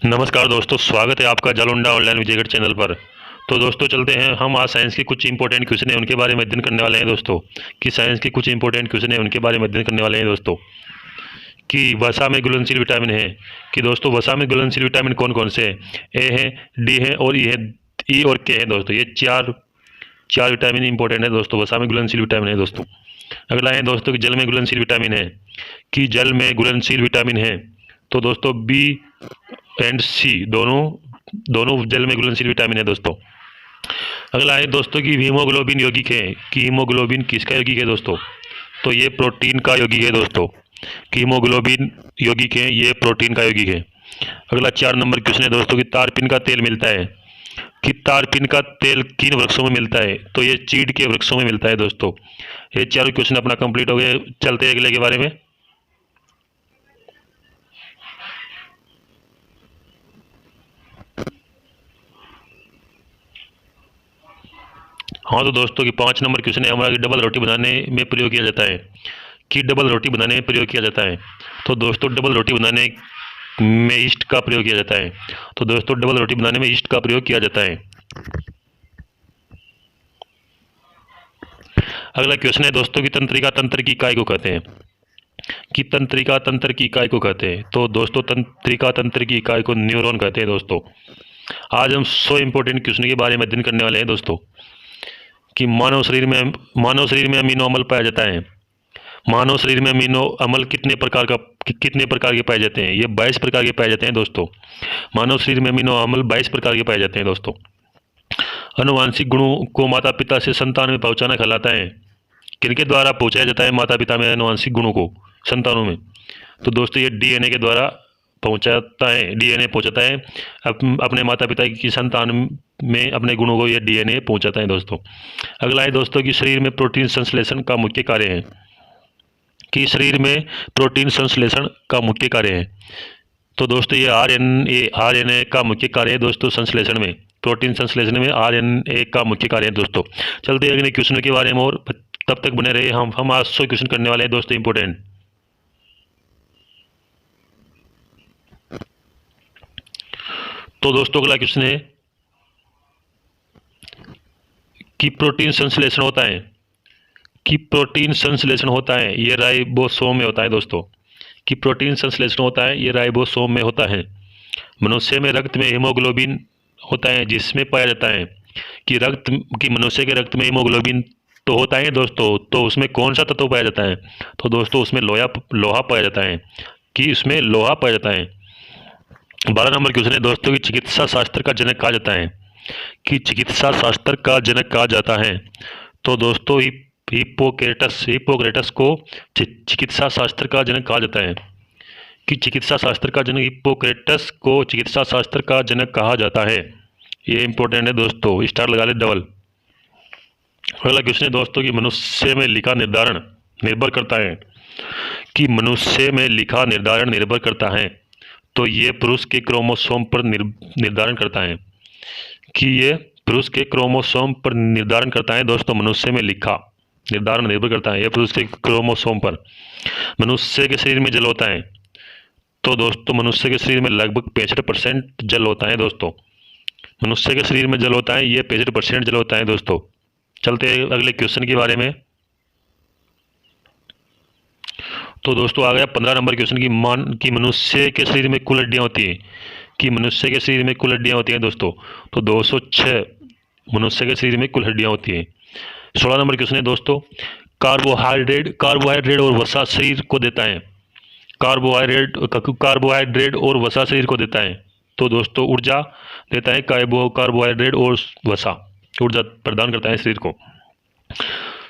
नमस्कार दोस्तों, स्वागत है आपका जालुंडा ऑनलाइन विजयगढ़ चैनल पर। तो दोस्तों चलते हैं, हम आज साइंस के कुछ इंपॉर्टेंट क्वेश्चन है उनके बारे में अध्ययन करने वाले हैं दोस्तों। कि साइंस के कुछ इंपॉर्टेंट क्वेश्चन है उनके बारे में अध्ययन करने वाले हैं दोस्तों। कि वसा में घुलनशील विटामिन है। कि दोस्तों वसा में घुलनशील विटामिन कौन कौन से हैं? ए है, डी है और ई है, ई और के है दोस्तों। ये चार चार विटामिन इंपॉर्टेंट है दोस्तों, वसा में घुलनशील विटामिन है दोस्तों। अगला है दोस्तों कि जल में घुलनशील विटामिन है। कि जल में घुलनशील विटामिन है तो दोस्तों बी एंड सी दोनों दोनों जल में घुलनशील विटामिन है दोस्तों। अगला है दोस्तों कि हीमोग्लोबिन यौगिक है। कि हीमोग्लोबिन किसका यौगिक है दोस्तों? तो ये प्रोटीन का यौगिक है दोस्तों। कि हीमोग्लोबिन यौगिक है, ये प्रोटीन का यौगिक है। अगला 4 नंबर क्वेश्चन है दोस्तों कि तारपीन का तेल मिलता है। कि तारपीन का तेल किन वृक्षों में मिलता है? तो ये चीड़ के वृक्षों में मिलता है दोस्तों। ये चारों क्वेश्चन अपना कंप्लीट हो गए। चलते हैं अगले के बारे में। हाँ तो दोस्तों कि 5 नंबर क्वेश्चन है हमारा कि डबल रोटी बनाने में प्रयोग किया जाता है। कि डबल रोटी बनाने में प्रयोग किया जाता है। तो दोस्तों डबल रोटी बनाने में ईस्ट का प्रयोग किया जाता है। तो दोस्तों डबल रोटी बनाने में ईस्ट का प्रयोग किया जाता है। अगला क्वेश्चन है दोस्तों कि तंत्रिका तंत्र की इकाई को कहते हैं। कि तंत्रिका तंत्र की इकाई को कहते हैं। तो दोस्तों तंत्रिका तंत्र की इकाई को न्यूरॉन कहते हैं दोस्तों। आज हम 100 इंपॉर्टेंट क्वेश्चन के बारे में अध्ययन करने वाले हैं दोस्तों। कि मानव शरीर में अमीनो अम्ल पाया जाता है। मानव शरीर में अमीनो अम्ल कितने प्रकार के पाए जाते हैं? ये 22 प्रकार के पाए जाते हैं दोस्तों। मानव शरीर में अमीनो अम्ल 22 प्रकार के पाए जाते हैं दोस्तों। अनुवांशिक गुणों को माता पिता से संतान में पहुंचाना कहलाता है। किनके द्वारा पहुंचाया जाता है माता पिता में अनुवांशिक गुणों को संतानों में? तो दोस्तों ये डीएनए के द्वारा पहुंचाता है। डीएनए पहुंचाता है अपने माता पिता की संतान में अपने गुणों को ये डीएनए पहुंचाता है दोस्तों। अगला है दोस्तों कि शरीर में प्रोटीन संश्लेषण का मुख्य कार्य है। कि शरीर में प्रोटीन संश्लेषण का मुख्य कार्य है। तो दोस्तों ये आरएनए का मुख्य कार्य है दोस्तों संश्लेषण में। प्रोटीन संश्लेषण में आरएनए का मुख्य कार्य है दोस्तों। चलते हैं अगले क्वेश्चन के बारे में और तब तक बने रहे। हम आज 100 क्वेश्चन करने वाले हैं दोस्तों इंपॉर्टेंट। तो दोस्तों अगला क्वेश्चन है कि प्रोटीन संश्लेषण होता है। कि प्रोटीन संश्लेषण होता है ये राइबोसोम में होता है दोस्तों। कि प्रोटीन संश्लेषण होता है ये राइबोसोम में होता है। मनुष्य में रक्त में हीमोग्लोबिन होता है जिसमें पाया जाता है। कि मनुष्य के रक्त में हीमोग्लोबिन तो होता है दोस्तों, तो उसमें कौन सा तत्व पाया जाता है? तो दोस्तों उसमें लोहा पाया जाता है। कि इसमें लोहा पाया जाता है। 12 नंबर क्वेश्चन है दोस्तों कि चिकित्सा शास्त्र का जनक कहा जाता है। कि चिकित्सा शास्त्र का जनक कहा जाता है। तो दोस्तों हिप्पोक्रेटस को चिकित्सा शास्त्र का जनक कहा जाता है। कि चिकित्सा शास्त्र का जनक हिप्पोक्रेटस को चिकित्सा शास्त्र का जनक कहा जाता है। ये इंपॉर्टेंट है दोस्तों, स्टार लगा ले डबल। अगला क्वेश्चन है दोस्तों कि मनुष्य में लिखा निर्धारण निर्भर करता है। कि मनुष्य में लिखा निर्धारण निर्भर करता है। तो ये पुरुष के क्रोमोसोम पर निर्धारण करता है। कि ये पुरुष के क्रोमोसोम पर निर्धारण करता है दोस्तों। मनुष्य में लिखा निर्धारण निर्भर करता है ये पुरुष के क्रोमोसोम पर। मनुष्य के शरीर में जल होता है। तो दोस्तों मनुष्य के शरीर में लगभग 65% जल होता है दोस्तों। मनुष्य के शरीर में जल होता है, ये 65% जल होता है दोस्तों। चलते हैं अगले क्वेश्चन के बारे में। तो दोस्तों आ गया 15 नंबर क्वेश्चन की मनुष्य के शरीर में कुल हड्डियां होती हैं। कि मनुष्य के शरीर में कुल हड्डियां होती हैं दोस्तों। तो 206 मनुष्य के शरीर में कुल हड्डियां होती हैं। 16 नंबर क्वेश्चन है दोस्तों कार्बोहाइड्रेट और वसा शरीर को देता है। कार्बोहाइड्रेट और वसा शरीर को देता है। तो दोस्तों ऊर्जा देता है। कार्बोहाइड्रेट और वसा ऊर्जा प्रदान करता है शरीर को।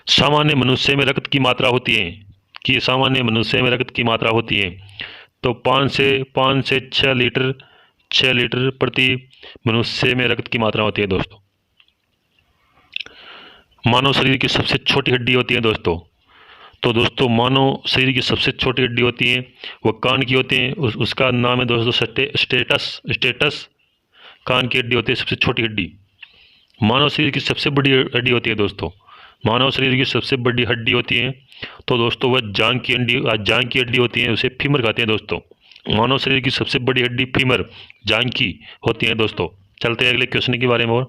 सामान्य मनुष्य में रक्त की मात्रा होती है। कि सामान्य मनुष्य में रक्त की मात्रा होती है। तो 5 से 6 लीटर प्रति मनुष्य में रक्त की मात्रा होती है दोस्तों। मानव शरीर की सबसे छोटी हड्डी होती है दोस्तों। तो दोस्तों मानव शरीर की सबसे छोटी हड्डी होती है वो कान की होती है। उसका नाम है दोस्तों स्टेटस कान की हड्डी होती है सबसे छोटी हड्डी। मानव शरीर की सबसे बड़ी हड्डी होती है दोस्तों। मानव शरीर की सबसे बड़ी हड्डी होती है तो दोस्तों वह जांग की हड्डी होती है, उसे फीमर कहते हैं दोस्तों। मानव शरीर की सबसे बड़ी हड्डी फीमर जांघ की होती है दोस्तों। चलते हैं अगले क्वेश्चन के बारे में और।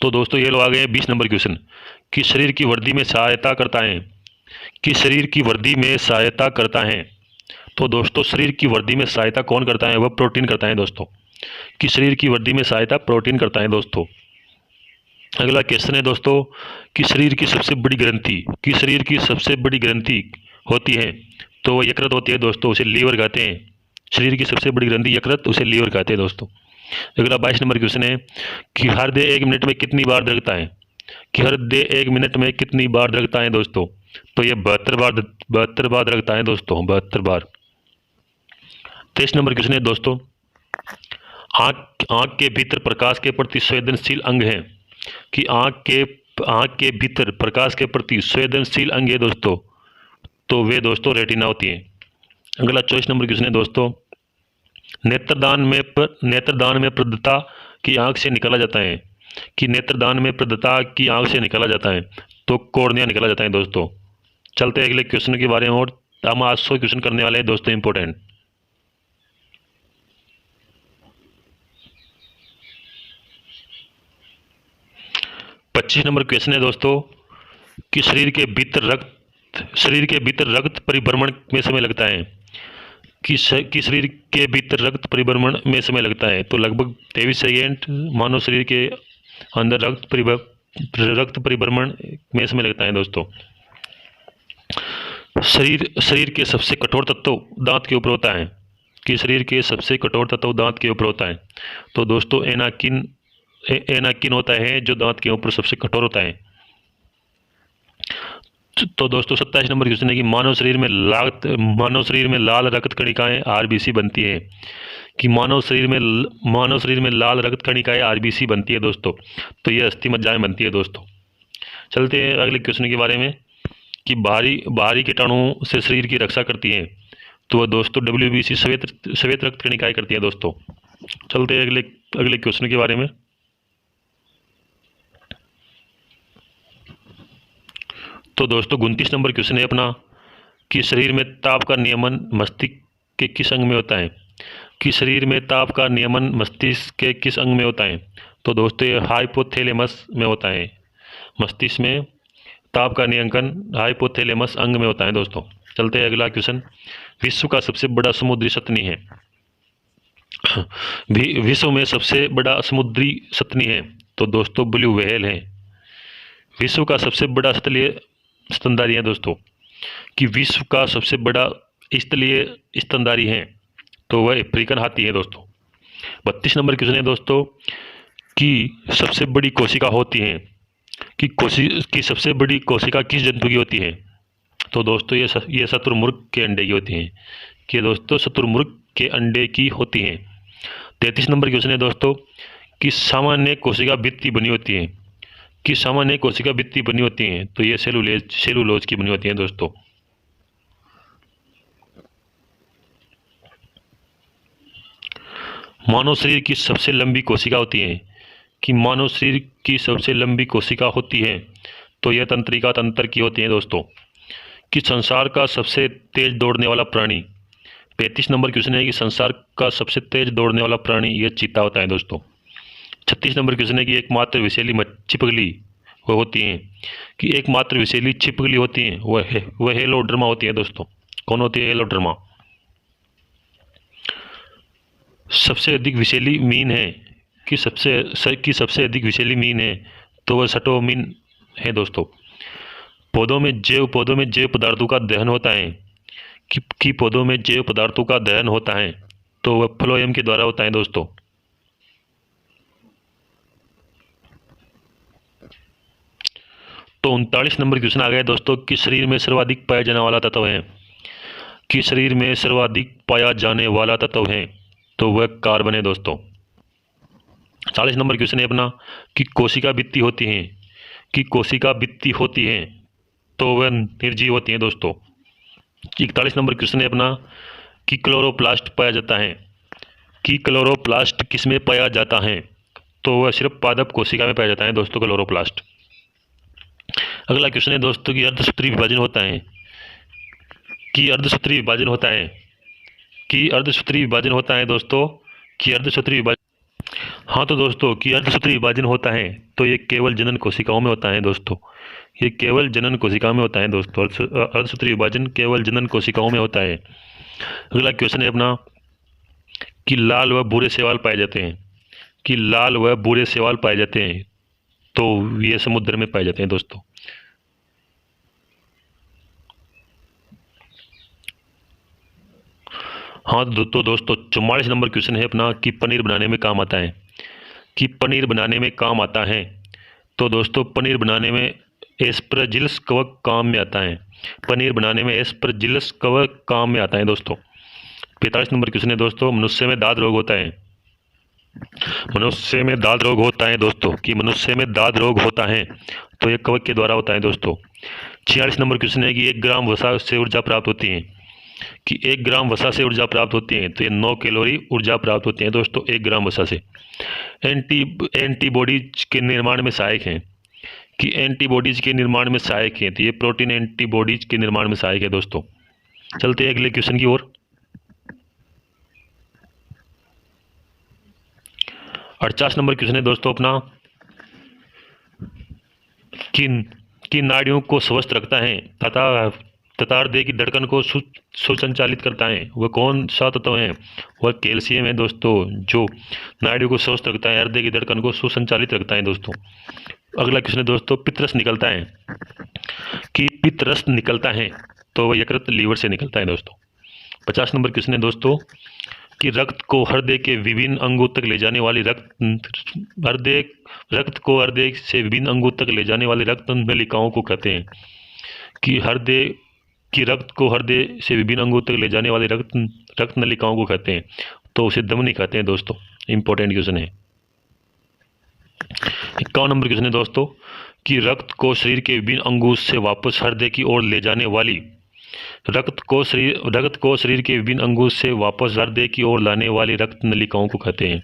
तो दोस्तों ये लोग आ गए हैं 20 नंबर क्वेश्चन कि शरीर की वृद्धि में सहायता करता है, कि शरीर की वृद्धि में सहायता करता है। तो दोस्तों शरीर की वृद्धि में सहायता कौन करता है? वह प्रोटीन करता है दोस्तों, कि शरीर की वृद्धि में सहायता प्रोटीन करता है दोस्तों। अगला क्वेश्चन है दोस्तों कि शरीर की सबसे बड़ी ग्रंथि, कि शरीर की सबसे बड़ी ग्रंथि होती है तो वह यकृत होती है दोस्तों, उसे लीवर कहते हैं। शरीर की सबसे बड़ी ग्रंथि यकृत, उसे लीवर कहते हैं दोस्तों। अगला 22 नंबर क्वेश्चन है कि हृदय 1 मिनट में कितनी बार धड़कता है, कि हृदय 1 मिनट में कितनी बार धड़कता है दोस्तों? तो ये 72 बार धड़कता है दोस्तों, 72 बार। 23 नंबर क्वेश्चन है दोस्तों, आंख के भीतर प्रकाश के प्रति संवेदनशील अंग है, कि आंख के भीतर प्रकाश के प्रति संवेदनशील अंग है दोस्तों, तो वे दोस्तों रेटिना होती है। अगला 24 नंबर क्वेश्चन है दोस्तों, नेत्रदान में प्रदत्ता की आंख से निकाला जाता है, कि नेत्रदान में प्रदत्ता की आंख से निकाला जाता है तो कॉर्निया निकाला जाता है दोस्तों। चलते हैं अगले क्वेश्चन के बारे में और। हम आज 100 क्वेश्चन करने वाले हैं दोस्तों, इंपॉर्टेंट। पच्चीस नंबर क्वेश्चन है दोस्तों कि शरीर के भीतर रक्त परिभ्रमण में समय लगता है, कि शरीर के भीतर रक्त परिभ्रमण में समय लगता है तो लगभग 23 सेकेंड मानव शरीर के अंदर रक्त परिभ्रमण में समय लगता है दोस्तों। शरीर के सबसे कठोर तत्व दांत के ऊपर होता है, कि शरीर के सबसे कठोर तत्व दांत के ऊपर होता है तो दोस्तों एनाकिन होता है जो दांत के ऊपर सबसे कठोर होता है। तो दोस्तों 27 नंबर क्वेश्चन है कि मानव शरीर में लाल रक्त कणिकाएं आरबीसी बनती है, कि मानव शरीर में लाल रक्त कणिकाएं आरबीसी बनती है दोस्तों, तो ये अस्थि मज्जाएं बनती है दोस्तों। चलते हैं अगले क्वेश्चन के बारे में कि बाहरी कीटाणुओं से शरीर की रक्षा करती है, तो वह दोस्तों WBC श्वेत रक्त कणिकाएं करती है दोस्तों। चलते हैं अगले क्वेश्चन के बारे में। तो दोस्तों 29 नंबर क्वेश्चन है अपना कि शरीर में ताप का नियमन मस्तिष्क के किस अंग में होता है, कि शरीर में ताप का नियमन मस्तिष्क के किस अंग में होता है? तो दोस्तों ये हाइपोथैलेमस में होता है। मस्तिष्क में ताप का नियंत्रण हाइपोथैलेमस अंग में होता है दोस्तों। चलते हैं अगला क्वेश्चन, विश्व का सबसे बड़ा समुद्री सतनी है, विश्व में सबसे बड़ा समुद्री सतनी है तो दोस्तों ब्लू व्हेल है। विश्व का सबसे बड़ा स्तनधारी है दोस्तों, कि विश्व का सबसे बड़ा स्थलीय स्तनधारी है तो वह अफ्रीकन हाथी है दोस्तों। 32 नंबर क्वेश्चन है दोस्तों कि सबसे बड़ी कोशिका होती है, कि सबसे बड़ी कोशिका किस जंतु की होती है? तो दोस्तों ये शुतुरमुर्ग के अंडे की होती है, कि दोस्तों शुतुरमुर्ग के अंडे की होती है। 33 नंबर क्वेश्चन है दोस्तों कि सामान्य कोशिका भित्ति बनी होती है, कि सामान्य कोशिका भित्ति बनी होती हैं तो ये सेलुलोज की बनी होती हैं दोस्तों। मानव शरीर की सबसे लंबी कोशिका होती है, कि मानव शरीर की सबसे लंबी कोशिका होती है तो यह तंत्रिका तंत्र की होती है दोस्तों। कि संसार का सबसे तेज दौड़ने वाला प्राणी, 35 नंबर क्वेश्चन है कि संसार का सबसे तेज दौड़ने वाला प्राणी यह चीता होता है दोस्तों। 36 नंबर क्वेश्चन है कि एकमात्र विषैली छिपकली वो होती हैं, कि एकमात्र विषैली छिपकली होती हैं वह हेलोड्रमा होती है दोस्तों। कौन होती है? हेलोड्रमा। सबसे अधिक विषैली मीन है, कि सबसे अधिक विषैली मीन है तो वह सटोमीन है दोस्तों। पौधों में जैव पदार्थों का दहन होता है, कि पौधों में जैव पदार्थों का दहन होता है तो वह फ्लोएम के द्वारा होता है दोस्तों। तो 39 नंबर क्वेश्चन आ गया दोस्तों कि शरीर में सर्वाधिक पाया जाने वाला तत्व है, कि शरीर में सर्वाधिक पाया जाने वाला तत्व है तो वह कार्बन है दोस्तों। 40 नंबर क्वेश्चन है अपना कि कोशिका भित्ति होती है, कि कोशिका भित्ति होती है तो वह निर्जीव होती है दोस्तों। 41 नंबर क्वेश्चन है अपना कि क्लोरोप्लास्ट पाया जाता है, कि क्लोरोप्लास्ट किस में पाया जाता है तो वह सिर्फ पादप कोशिका में पाया जाता है दोस्तों क्लोरोप्लास्ट। अगला क्वेश्चन है दोस्तों कि अर्धसूत्री विभाजन होता है, कि अर्धसूत्री विभाजन होता है, कि अर्धसूत्री विभाजन होता है दोस्तों, कि अर्धसूत्री विभाजन। हाँ तो दोस्तों, कि अर्धसूत्री विभाजन होता है तो ये केवल जनन कोशिकाओं में होता है दोस्तों, ये केवल जनन कोशिकाओं में होता है दोस्तों। अर्धसूत्री विभाजन केवल जनन कोशिकाओं में होता है। अगला क्वेश्चन है अपना कि लाल व भूरे शैवाल पाए जाते हैं, कि लाल व भूरे शैवाल पाए जाते हैं तो ये समुद्र में पाए जाते हैं दोस्तों। हाँ तो दोस्तों 44 नंबर क्वेश्चन है अपना कि पनीर बनाने में काम आता है, कि पनीर बनाने में काम आता है तो दोस्तों पनीर बनाने में एस्परजिलस कवक काम में आता है, पनीर बनाने में एस्परजिलस कवक काम में आता है दोस्तों। 45 नंबर क्वेश्चन है दोस्तों, मनुष्य में दाद रोग होता है, मनुष्य में दाद रोग होता है दोस्तों, कि मनुष्य में दाद रोग होता है तो ये कवक के द्वारा होता है दोस्तों। 46 नंबर क्वेश्चन है कि 1 ग्राम वसा से ऊर्जा प्राप्त होती है, कि 1 ग्राम वसा से ऊर्जा प्राप्त होती है तो ये 9 कैलोरी ऊर्जा प्राप्त होती है दोस्तों 1 ग्राम वसा से। एंटीबॉडीज के निर्माण में सहायक हैं, कि एंटीबॉडीज के निर्माण में सहायक हैं तो ये प्रोटीन एंटीबॉडीज के निर्माण में सहायक है दोस्तों। चलते हैं अगले क्वेश्चन की ओर। 48 नंबर क्वेश्चन है दोस्तों अपना कि नाड़ियों को स्वस्थ रखता है तथा हृदय की धड़कन को सुसंचालित करता है, वह कौन सा तत्व है? वह कैल्शियम है दोस्तों, जो नाड़ियों को स्वस्थ रखता है, हृदय की धड़कन को सुसंचालित रखता है दोस्तों। अगला क्वेश्चन है दोस्तों, पित्तरस निकलता है, कि पित्तरस निकलता है तो वह यकृत लीवर से निकलता है दोस्तों। 50 नंबर क्वेश्चन है दोस्तों कि रक्त को हृदय के विभिन्न अंगों तक ले जाने वाली रक्त को हृदय से विभिन्न अंगों तक ले जाने वाली रक्त नलिकाओं को कहते हैं, कि रक्त को हृदय से विभिन्न अंगों तक ले जाने वाली रक्त नलिकाओं को कहते हैं तो उसे धमनी कहते हैं दोस्तों। इंपॉर्टेंट क्वेश्चन है। 51 नंबर क्वेश्चन है दोस्तों कि रक्त को शरीर के विभिन्न अंगों से वापस हृदय की ओर ले जाने वाली रक्त को शरीर के विभिन्न अंगों से वापस हृदय की ओर लाने वाली रक्त नलिकाओं को कहते हैं,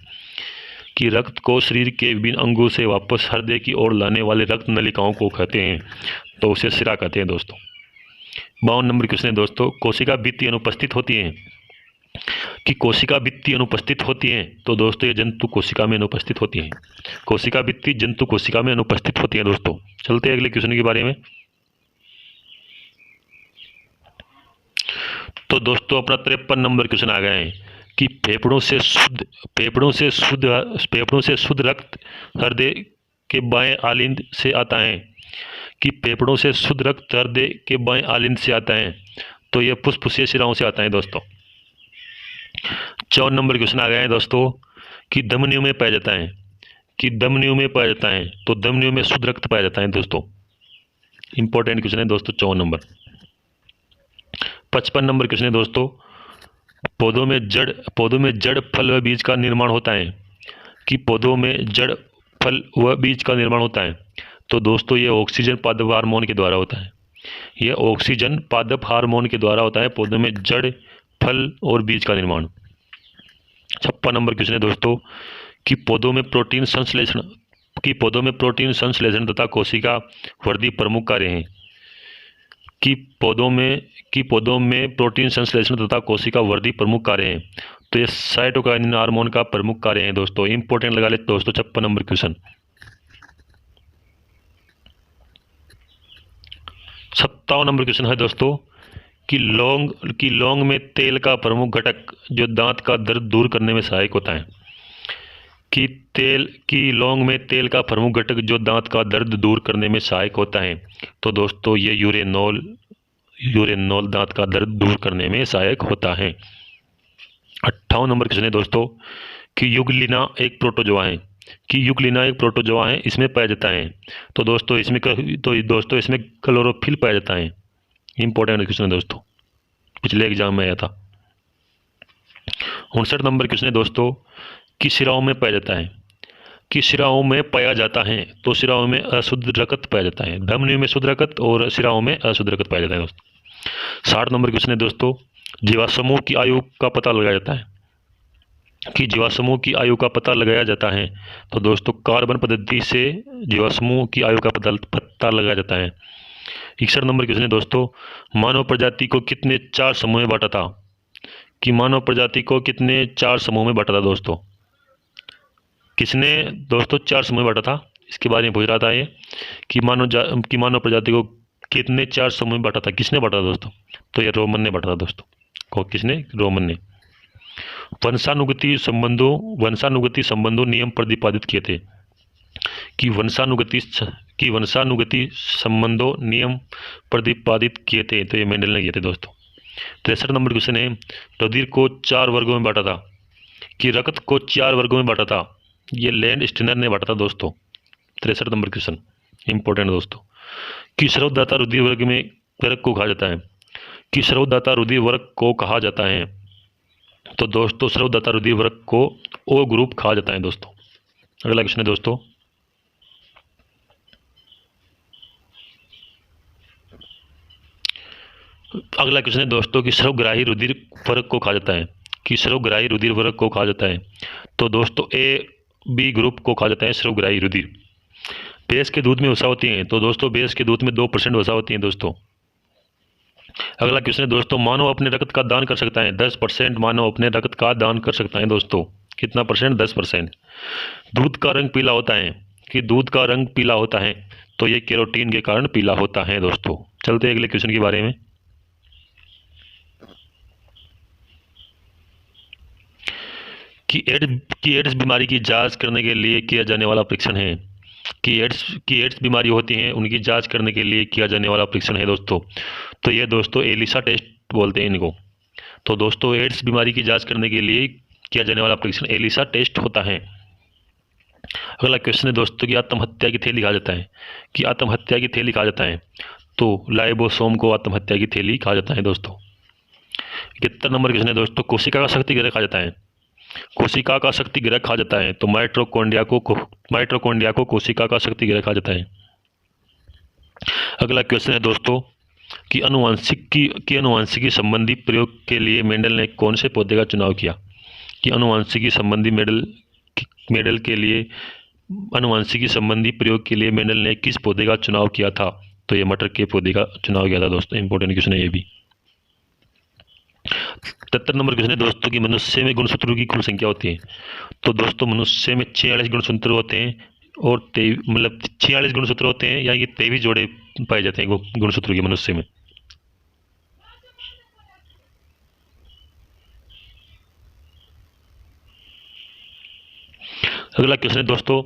कि रक्त को शरीर के विभिन्न अंगों से वापस हृदय की ओर लाने वाले रक्त नलिकाओं को कहते हैं तो उसे शिरा कहते हैं दोस्तों। 52 नंबर क्वेश्चन है दोस्तों, कोशिका भित्ति अनुपस्थित होती है, कि कोशिका भित्ति अनुपस्थित होती है तो दोस्तों ये जंतु कोशिका में अनुपस्थित होती है, कोशिका भित्ति जंतु कोशिका में अनुपस्थित होती है दोस्तों। चलते हैं अगले क्वेश्चन के बारे में। तो दोस्तों अपना 53 नंबर क्वेश्चन आ गए हैं कि फेफड़ों से शुद्ध रक्त हृदय के बाएं आलिंद से आता है, कि फेफड़ों से शुद्ध रक्त हृदय के बाएं आलिंद से आता है तो यह फुफ्फुसीय शिराओं से आता है दोस्तों। 54 नंबर क्वेश्चन आ गए हैं दोस्तों कि धमनियों में पाया जाता है, कि धमनियों में पाया जाता है तो धमनियों में शुद्ध रक्त पाया जाता है दोस्तों। इंपॉर्टेंट क्वेश्चन है दोस्तों 54 नंबर। 55 नंबर क्वेश्चन है दोस्तों, पौधों में जड़ फल व बीज का निर्माण होता है, कि पौधों में जड़ फल व बीज का निर्माण होता है तो दोस्तों ये ऑक्सीजन पादप हार्मोन के द्वारा होता है, यह ऑक्सीजन पादप हार्मोन के द्वारा होता है पौधों में जड़ फल और बीज का निर्माण। 56 नंबर क्वेश्चन है दोस्तों कि पौधों में प्रोटीन संश्लेषण तथा कोशिका वृद्धि प्रमुख कार्य हैं, कि पौधों में प्रोटीन संश्लेषण तथा कोशिका वृद्धि प्रमुख कार्य हैं तो ये साइटोकाइनिन हार्मोन का प्रमुख कार्य है दोस्तों। इंपॉर्टेंट लगा ले दोस्तों 56 नंबर क्वेश्चन। 57 नंबर क्वेश्चन है दोस्तों कि लौंग में तेल का प्रमुख घटक जो दांत का दर्द दूर करने में सहायक होता है, कि लौंग में तेल का प्रमुख घटक जो दांत का दर्द दूर करने में सहायक होता है तो दोस्तों ये यूरेनोल दांत का दर्द दूर करने में सहायक होता है। 58 नंबर क्वेश्चन है दोस्तों कि यूग्लिना एक प्रोटोजोआ है, इसमें पाया जाता है तो दोस्तों इसमें क्लोरोफिल पाया जाता है। इंपॉर्टेंट क्वेश्चन है दोस्तों, पिछले एग्जाम में आया था। 59 नंबर क्वेश्चन है दोस्तों कि शिराओं में पाया जाता है, कि शिराओं में पाया जाता है तो शिराओं में अशुद्ध रक्त पाया जाता है, धमनियों में शुद्ध रक्त और शिराओं में अशुद्ध रक्त पाया जाता है दोस्तों। 60 नंबर क्वेश्चन है दोस्तों, जीवाश्मों की आयु का पता लगाया जाता है, कि जीवाश्मों की आयु का पता लगाया जाता है तो दोस्तों कार्बन पद्धति से जीवाश्मों की आयु का पता लगाया जाता है। 61 नंबर क्वेश्चन है दोस्तों, मानव प्रजाति को कितने 4 समूह में बांटा था? कि मानव प्रजाति को कितने 4 समूह में बांटा था दोस्तों? किसने दोस्तों 4 समूह में बांटा था? इसके बारे में पूछ रहा था ये कि मानव प्रजाति को कितने 4 समूह में बांटा था, किसने बांटा था दोस्तों? तो ये रोमन ने बांटा था दोस्तों। को किसने? रोमन ने। वंशानुगति संबंधों नियम प्रतिपादित किए थे। कि वंशानुगति संबंधों नियम प्रतिपादित किए थे, तो ये मेंडल ने किए थे दोस्तों। 63 नंबर क्वेश्चन है, रुधिर को 4 वर्गों में बांटा था। कि रक्त को 4 वर्गों में बांटा था, ये लैंड स्टीनर ने बांटा था दोस्तों। 63 नंबर क्वेश्चन इंपॉर्टेंट दोस्तों। कि स्रवदाता रुधिर वर्ग को कहा जाता है। कि स्रवदाता रुधिर वर्ग को कहा जाता है, तो दोस्तों स्रवदाता रुधिर वर्ग को ओ ग्रुप कहा जाता है दोस्तों। अगला क्वेश्चन है दोस्तों, कि स्रवग्राही रुधिर वर्ग को कहा जाता है। कि स्रवग्राही रुधिर वर्ग को कहा जाता है, तो दोस्तों ए बी ग्रुप को कहा जाता है स्रवग्राही रुधिर। भैंस के दूध में वसा होती है, तो दोस्तों भैंस के दूध में 2% वसा होती है दोस्तों। अगला क्वेश्चन है दोस्तों, मानव अपने रक्त का दान कर सकता है। 10% मानव अपने रक्त का दान कर सकता है दोस्तों। कितना परसेंट? 10%। दूध का रंग पीला होता है। कि दूध का रंग पीला होता है, तो ये कैरोटीन के कारण पीला होता है दोस्तों। चलते हैं अगले क्वेश्चन के बारे में। कि एड्स बीमारी की जांच करने के लिए किया जाने वाला परीक्षण है। कि एड्स बीमारी होती है, उनकी जांच करने के लिए किया जाने वाला परीक्षण है दोस्तों। तो ये दोस्तों एलिसा टेस्ट बोलते हैं इनको। तो दोस्तों एड्स बीमारी की जांच करने के लिए किया जाने वाला परीक्षण एलिसा टेस्ट होता है। अगला क्वेश्चन है दोस्तों, कि आत्महत्या की थैली कहा जाता है। कि आत्महत्या की थैली कहा जाता है, तो लाइबोसोम को आत्महत्या की थैली कहा जाता है दोस्तों। 71 नंबर क्वेश्चन है दोस्तों, कोशिका का शक्ति ग्रह कहा जाता है। कोशिका का शक्ति ग्रह कहा जाता है, तो माइटोकॉन्ड्रिया को कोशिका का शक्ति ग्रह कहा जाता है। अगला क्वेश्चन है दोस्तों, कि अनुवांशिकी संबंधी प्रयोग के लिए मेंडल ने कौन से पौधे का चुनाव किया। कि अनुवांशिकी संबंधी प्रयोग के लिए मेंडल ने किस पौधे का चुनाव किया था, तो ये मटर के पौधे का चुनाव किया था दोस्तों। इंपॉर्टेंट क्वेश्चन है ये भी। 73 नंबर क्वेश्चन है दोस्तों, कि मनुष्य में गुणसूत्रों की कुल संख्या होती है। तो दोस्तों मनुष्य में 46 गुणसूत्र होते हैं, और 46 गुणसूत्र होते हैं, या ये 23 जोड़े पाए जाते हैं गुणसूत्रों के मनुष्य में। अगला क्वेश्चन है दोस्तों,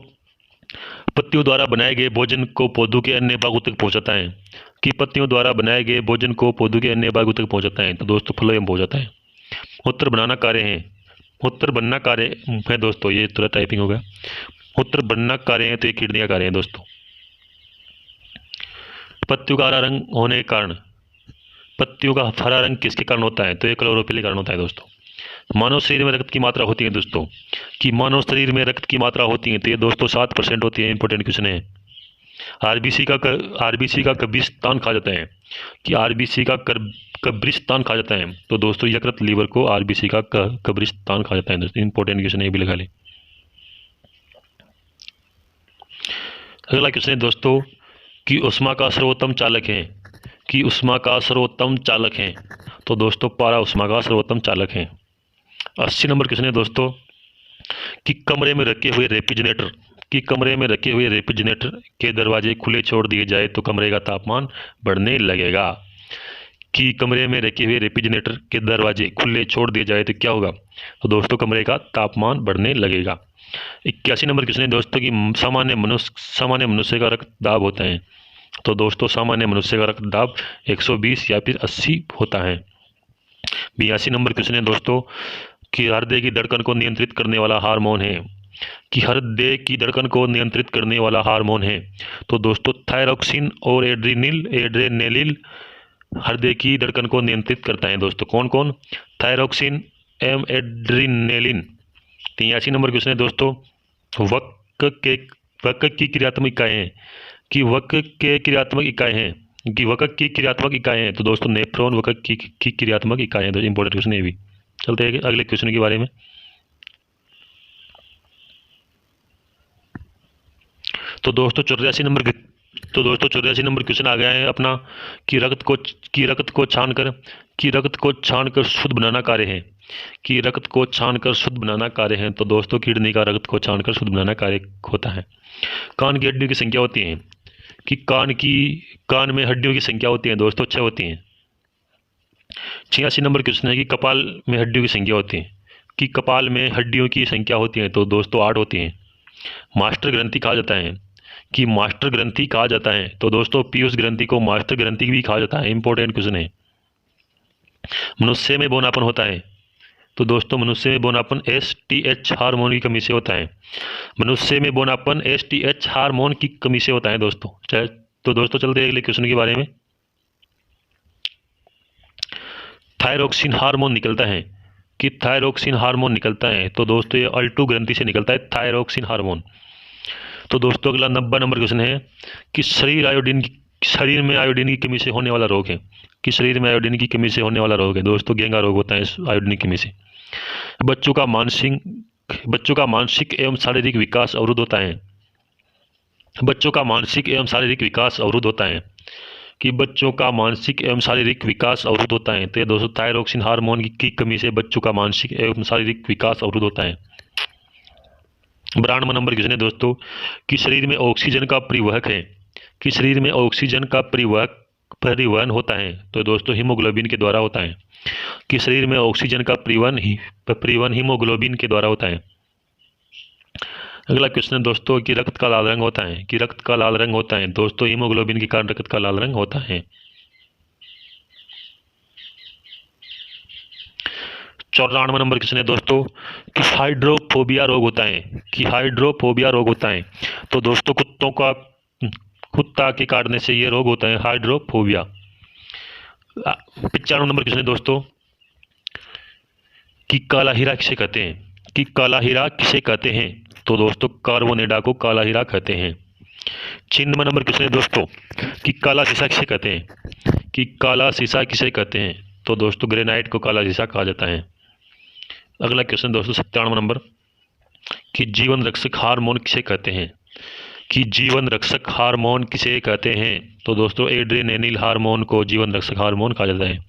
पत्तियों द्वारा बनाए गए भोजन को पौधों के अन्य भागों तक पहुंचाता है। कि पत्तियों द्वारा बनाए गए भोजन को पौधों के अन्य भागों तक पहुंचाता है, तो दोस्तों फ्लोएम पहुंचाता है। मूत्र बनना कार्य है दोस्तों, ये थोड़ा टाइपिंग हो गया। मूत्र बनना कार्य है, तो ये किडनी कार्य है दोस्तों। पत्तियों का हरा रंग होने के कारण, पत्तियों का हरा रंग किसके कारण होता है, तो ये क्लोरोफिल के कारण होता है दोस्तों। मानव शरीर में रक्त की मात्रा होती है दोस्तों। कि मानव शरीर में रक्त की मात्रा होती है, तो ये दोस्तों 7% होती है। इंपॉर्टेंट क्वेश्चन है। आरबीसी का कब्रिस्तान कहा जाता है। कि आरबीसी का कब्रिस्तान कहा जाता है, तो दोस्तों यकृत लीवर को आरबीसी का कब्रिस्तान कहा जाता है दोस्तों। इंपॉर्टेंट क्वेश्चन है, ये भी लगा ले। अगला क्वेश्चन है दोस्तों, कि ऊष्मा का सर्वोत्तम चालक है। कि ऊष्मा का सर्वोत्तम चालक है, तो दोस्तों पारा ऊष्मा का सर्वोत्तम चालक है। 80 नंबर क्वेश्चन है दोस्तों, कि कमरे में रखे हुए रेफ्रिजरेटर के दरवाजे खुले छोड़ दिए जाए तो कमरे का तापमान बढ़ने लगेगा। कि कमरे में रखे हुए रेफ्रिजरेटर के दरवाजे खुले छोड़ दिए जाए तो क्या होगा, तो दोस्तों कमरे का तापमान बढ़ने लगेगा। 81 नंबर क्वेश्चन है दोस्तों, कि सामान्य मनुष्य का रक्तदाब होता है। तो दोस्तों सामान्य मनुष्य का रक्तदाब 120 या फिर 80 होता है। 82 नंबर क्वेश्चन है दोस्तों, कि हृदय की धड़कन को नियंत्रित करने वाला हार्मोन है। कि हृदय की धड़कन को नियंत्रित करने वाला हार्मोन है, तो दोस्तों थायरोक्सिन और एड्रेनेलिन हृदय की धड़कन को नियंत्रित करता है दोस्तों। कौन कौन? थायरोक्सिन एम एड्रेनेलिन। 83 नंबर क्वेश्चन है दोस्तों, वक्र की क्रियात्मक इकाई है। कि वक्र की क्रियात्मक इकाई है, तो दोस्तों नेफ्रॉन वक्र की क्रियात्मक इकाई है। इंपॉर्टेंट क्वेश्चन है भी। चलते हैं अगले क्वेश्चन के बारे में। तो दोस्तों 84 नंबर तो दोस्तों 84 नंबर क्वेश्चन आ गया है अपना कि रक्त को छानकर शुद्ध बनाना कार्य है। कि रक्त को छानकर शुद्ध बनाना कार्य है। तो दोस्तों किडनी का रक्त को छानकर शुद्ध बनाना कार्य होता है। कान की हड्डियों की संख्या होती है। कि कान में हड्डियों की संख्या होती है दोस्तों 6 होती हैं। 86 नंबर क्वेश्चन है कि कपाल में हड्डियों की संख्या होती है। कि कपाल में हड्डियों की संख्या होती है। तो दोस्तों 8 होती हैं। मास्टर ग्रंथि कहा जाता है। कि मास्टर ग्रंथि कहा जाता है। तो दोस्तों पीयूष ग्रंथि को मास्टर ग्रंथि भी कहा जाता है। इंपॉर्टेंट क्वेश्चन है। मनुष्य में बौनापन होता है। तो दोस्तों मनुष्य में बौनापन STH हार्मोन की कमी से होता है। मनुष्य में बौनापन STH हार्मोन की कमी से होता है दोस्तों। तो दोस्तों चलते हैं अगले क्वेश्चन के बारे में। थायरोक्सिन हार्मोन निकलता है। कि थायरोक्सिन हार्मोन निकलता है। तो दोस्तों ये अल्टू ग्रंथि से निकलता है थायरोक्सिन हार्मोन। तो दोस्तों अगला 90 नंबर क्वेश्चन है कि शरीर में आयोडीन की कमी से होने वाला रोग है। कि शरीर में आयोडीन की कमी से होने वाला रोग है दोस्तों गेंगा रोग होता है इस आयोडीन की कमी से। बच्चों का मानसिक एवं शारीरिक विकास अवरुद्ध होता है। बच्चों का मानसिक एवं शारीरिक विकास अवरुद्ध होता है। कि बच्चों का मानसिक एवं शारीरिक विकास अवरुद्ध होता है। तो ये दोस्तों थायरोक्सिन हार्मोन की कमी से बच्चों का मानसिक एवं शारीरिक विकास अवरुद्ध होता है। 92 नंबर क्वेश्चन है दोस्तों कि शरीर में ऑक्सीजन का परिवहक है। कि शरीर में ऑक्सीजन का परिवहन होता है। तो दोस्तों हीमोग्लोबिन के द्वारा होता है। कि शरीर में ऑक्सीजन का परिवहन हीमोग्लोबिन के द्वारा होता है। अगला क्वेश्चन है दोस्तों कि रक्त का लाल रंग होता है। कि रक्त का लाल रंग होता है दोस्तों हीमोग्लोबिन के कारण रक्त का लाल रंग होता है। 94 नंबर क्वेश्चन है दोस्तों कि हाइड्रोफोबिया रोग होता है। कि हाइड्रोफोबिया रोग होता है। तो दोस्तों कुत्ता के काटने से ये रोग होता है हाइड्रोफोबिया। 95 नंबर क्वेश्चन है दोस्तों कि काला हीरा किसे कहते हैं। कि काला हीरा किसे कहते हैं। तो दोस्तों कार्बोनेडा को काला हीरा कहते हैं। 96 नंबर क्वेश्चन है दोस्तों कि काला शीशा किसे कहते हैं। कि काला शीशा किसे कहते हैं। तो दोस्तों ग्रेनाइट को काला शीशा कहा जाता है। अगला क्वेश्चन दोस्तों 97 नंबर कि जीवन रक्षक हार्मोन किसे कहते हैं। कि जीवन रक्षक हार्मोन किसे कहते हैं। तो दोस्तों एड्रेनेनिल हार्मोन को जीवन रक्षक हार्मोन कहा जाता है।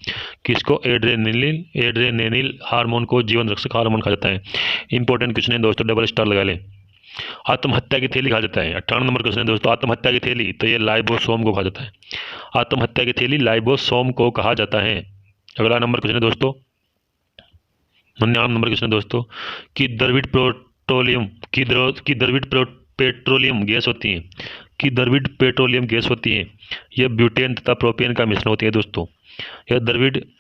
किसको एड्रेनेनिल हार्मोन को जीवन रक्षक हार्मोन कहा जाता है। इंपॉर्टेंट क्वेश्चन है दोस्तों डबल स्टार लगा लें। आत्महत्या की थैली कहा जाता है। 98 नंबर क्वेश्चन है दोस्तों आत्महत्या की थैली। तो ये लाइबोसोम को कहा जाता है। आत्महत्या की थैली लाइबोसोम को कहा जाता है। अगला नंबर क्वेश्चन है दोस्तों 99 नंबर क्वेश्चन है दोस्तों कि द्रवित पेट्रोलियम गैस होती है। कि द्रवित पेट्रोलियम गैस होती है। यह ब्यूटेन तथा प्रोपेन का मिश्रण होती है दोस्तों। यह द्रवित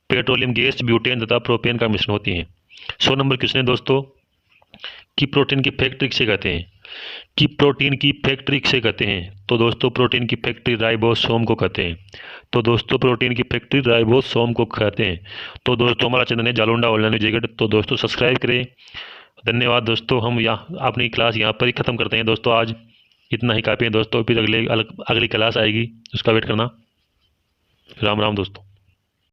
पेट्रोलियम गैस ब्यूटेन तथा प्रोपेन का मिश्रण होती है। 100 नंबर क्वेश्चन है दोस्तों कि प्रोटीन की फैक्ट्री किसे कहते हैं। कि प्रोटीन की फैक्ट्री किसे कहते हैं। तो दोस्तों प्रोटीन की फैक्ट्री राइबोसोम को कहते हैं। तो दोस्तों प्रोटीन की फैक्ट्री राइबोसोम को कहते हैं। तो दोस्तों हमारा चैनल है जालुंडा ऑनलाइन जैकेट। तो दोस्तों सब्सक्राइब करें। धन्यवाद दोस्तों। हम यहाँ अपनी क्लास यहाँ पर ही ख़त्म करते हैं दोस्तों। आज इतना ही काफ़ी है दोस्तों। फिर अगली क्लास आएगी उसका वेट करना। राम राम दोस्तों।